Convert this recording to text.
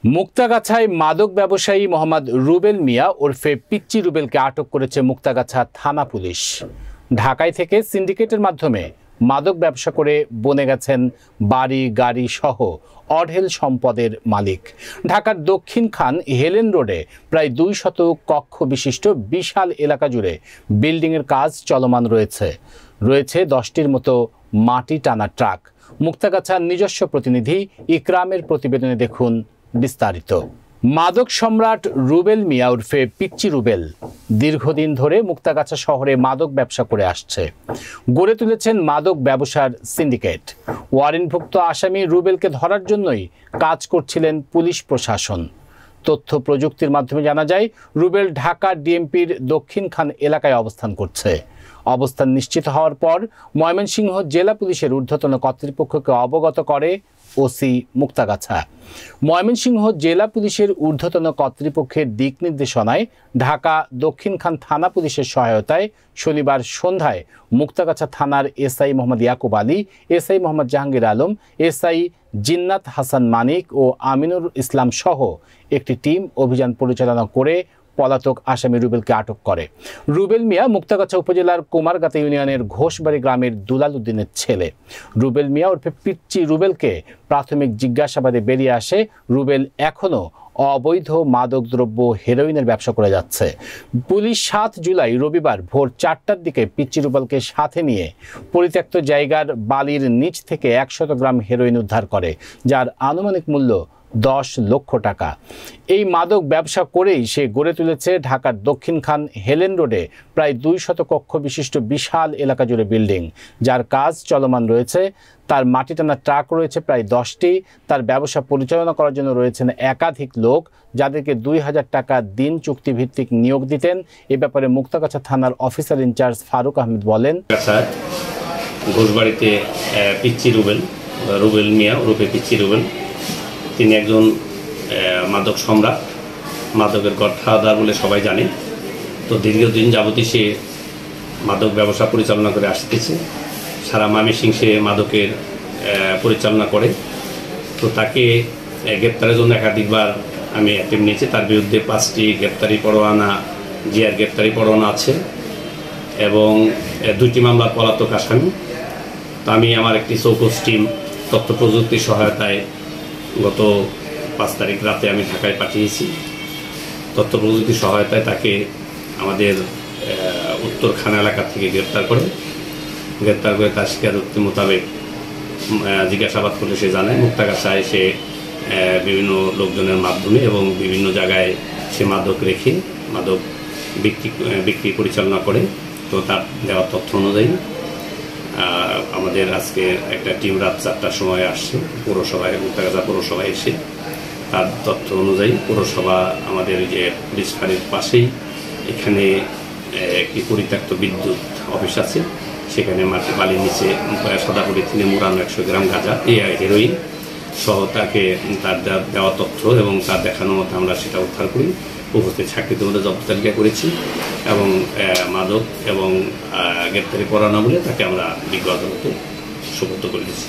মুক্তাগাছায় মাদক ব্যবসায়ী মোহাম্মদ রুবেল মিয়া ওরফে পিচ্চি রুবেলকে আটক করেছে মুক্তাগাছা থানা পুলিশ। ঢাকায় থেকে সিন্ডিকেটের মাধ্যমে মাদক ব্যবসা করে বনে গেছেন বাড়ি গাড়ি সহ অঢেল সম্পদের মালিক। ঢাকার দক্ষিণ খান হেলেন রোডে প্রায় 200 কক্ষ বিশিষ্ট বিশাল এলাকা জুড়ে বিল্ডিংয়ের কাজ চলমান রয়েছে। 10টির মতো মাটি টানা ট্রাক। মুক্তাগাছার নিজস্ব প্রতিনিধি ইকরামের প্রতিবেদনে দেখুন বিস্তারিত। মাদক সম্রাট রুবেল মিয়া উর্ফে পিচ্চি রুবেল দীর্ঘদিন ধরে মুক্তাগাছা শহরে মাদক ব্যবসা করে আসছে। গড়ে তুলেছেন মাদক ব্যবসার সিন্ডিকেট। ওয়ারেন্টভুক্ত আসামি রুবেলকে ধরার জন্যই কাজ করছিলেন পুলিশ প্রশাসন। তথ্য প্রযুক্তির মাধ্যমে জানা যায়, রুবেল ঢাকা ডিএমপির দক্ষিণ খান এলাকায় অবস্থান করছে। অবস্থান নিশ্চিত হওয়ার পর ময়মনসিংহ জেলা পুলিশের ঊর্ধ্বতন কর্তৃপক্ষকে অবগত করে ওসি মুক্তাগাছা। ময়মনসিংহ জেলা পুলিশের ঊর্ধ্বতন কর্তৃপক্ষের দিক নির্দেশনায় ঢাকা দক্ষিণ খান থানা পুলিশের সহায়তায় শনিবার সন্ধ্যায় মুক্তাগাছা থানার SI Mohammad Yakub Ali, SI Mohammad Jahangir Alam, SI Jinnat Hasan Manik ও আমিনুর ইসলাম সহ একটি টিম অভিযান পরিচালনা করে পলাতক আসামি রুবেলকে আটক করে। রুবেল মিয়া মুক্তাগাছা উপজেলার কুমারগাতা ইউনিয়নের ঘোষবাড়ি গ্রামের দুলাল উদ্দিনের ছেলে। রুবেল মিয়া ওরফে পিচ্চি রুবেলকে প্রাথমিক জিজ্ঞাসাবাদে বেরিয়ে আসে, রুবেল এখনও অবৈধ মাদকদ্রব্য হেরোইনের ব্যবসা করে যাচ্ছে। পুলিশ 7 জুলাই রবিবার ভোর 4টার দিকে পিচ্চি রুবেলকে সাথে নিয়ে পরিত্যক্ত জায়গার বালির নিচ থেকে 100 গ্রাম হেরোইন উদ্ধার করে, যার আনুমানিক মূল্য 10 লক্ষ টাকা। এই মাদক ব্যবসা করেই সে গড়ে তুলেছে ঢাকার দক্ষিণ খান হেলেন রোডে প্রায় 200 কক্ষ বিশিষ্ট বিশাল এলাকা জুড়ে বিল্ডিং, যার কাজ চলমান রয়েছে। তার মাটি টানা ট্রাক রয়েছে প্রায় 10টি। তার ব্যবসা পরিচালনা করার জন্য রয়েছেন একাধিক লোক, যাদেরকে 2000 টাকা দিন চুক্তিভিত্তিক নিয়োগ দিতেন। এ ব্যাপারে মুক্তাগাছা থানার অফিসার ইনচার্জ ফারুক আহমেদ বলেন, ঘোষবাড়িতে পিচ্চি রুবেল মিয়া ওরফে পিচ্চি রুবেল, তিনি একজন মাদক সম্রাট, মাদকের গডফাদার বলে সবাই জানে। তো দীর্ঘদিন যাবতীয় সে মাদক ব্যবসা পরিচালনা করে আসতেছে। সারা ময়মনসিংহে সে মাদকের পরিচালনা করে। তো তাকে গ্রেপ্তারের জন্য একাধিকবার আমি অ্যাটেম্প নিয়েছি। তার বিরুদ্ধে 5টি গ্রেপ্তারি পরোয়ানা, জিআর গ্রেপ্তারি পরোয়ানা আছে এবং 2টি মামলার পলাতক আসামি। তো আমি আমার একটি চৌকস টিম তথ্য প্রযুক্তির সহায়তায় গত 5 তারিখ রাতে আমি ঢাকায় পাঠিয়েছি। তথ্য প্রযুক্তির সহায়তায় তাকে আমাদের উত্তরখান এলাকা থেকে গ্রেপ্তার করে তার স্বীকারোক্তি মোতাবেক জিজ্ঞাসাবাদ করলে সে জানায় মুক্তাগাছায় সে বিভিন্ন লোকজনের মাধ্যমে এবং বিভিন্ন জায়গায় সে মাদক রেখে মাদক বিক্রি পরিচালনা করে। তো তার দেওয়া তথ্য অনুযায়ী আমাদের আজকে একটা টিম রাত 4টার সময় আসছে পৌরসভায়, মুক্তাগাছা পৌরসভায় এসে তার তথ্য অনুযায়ী পৌরসভা আমাদের যে পুলিশ ফাঁড়ির পাশেই এখানে একটি পরিত্যক্ত বিদ্যুৎ অফিস আছে, সেখানে মাটি বালির নিচে সদাপুরি থেকে মোড়ানো 100 গ্রাম গাঁজা হেরোইন সহ তাকে তার দেওয়া তথ্য এবং তার দেখানো মতো আমরা সেটা উদ্ধার করি। উপস্থিত সাক্ষীদের মধ্যে জব্দ তালিকা করেছি এবং মাদক এবং গ্রেপ্তারি পরোয়ানা বলে তাকে আমরা বিজ্ঞ আদালতে সুপর্দ করে দিচ্ছি।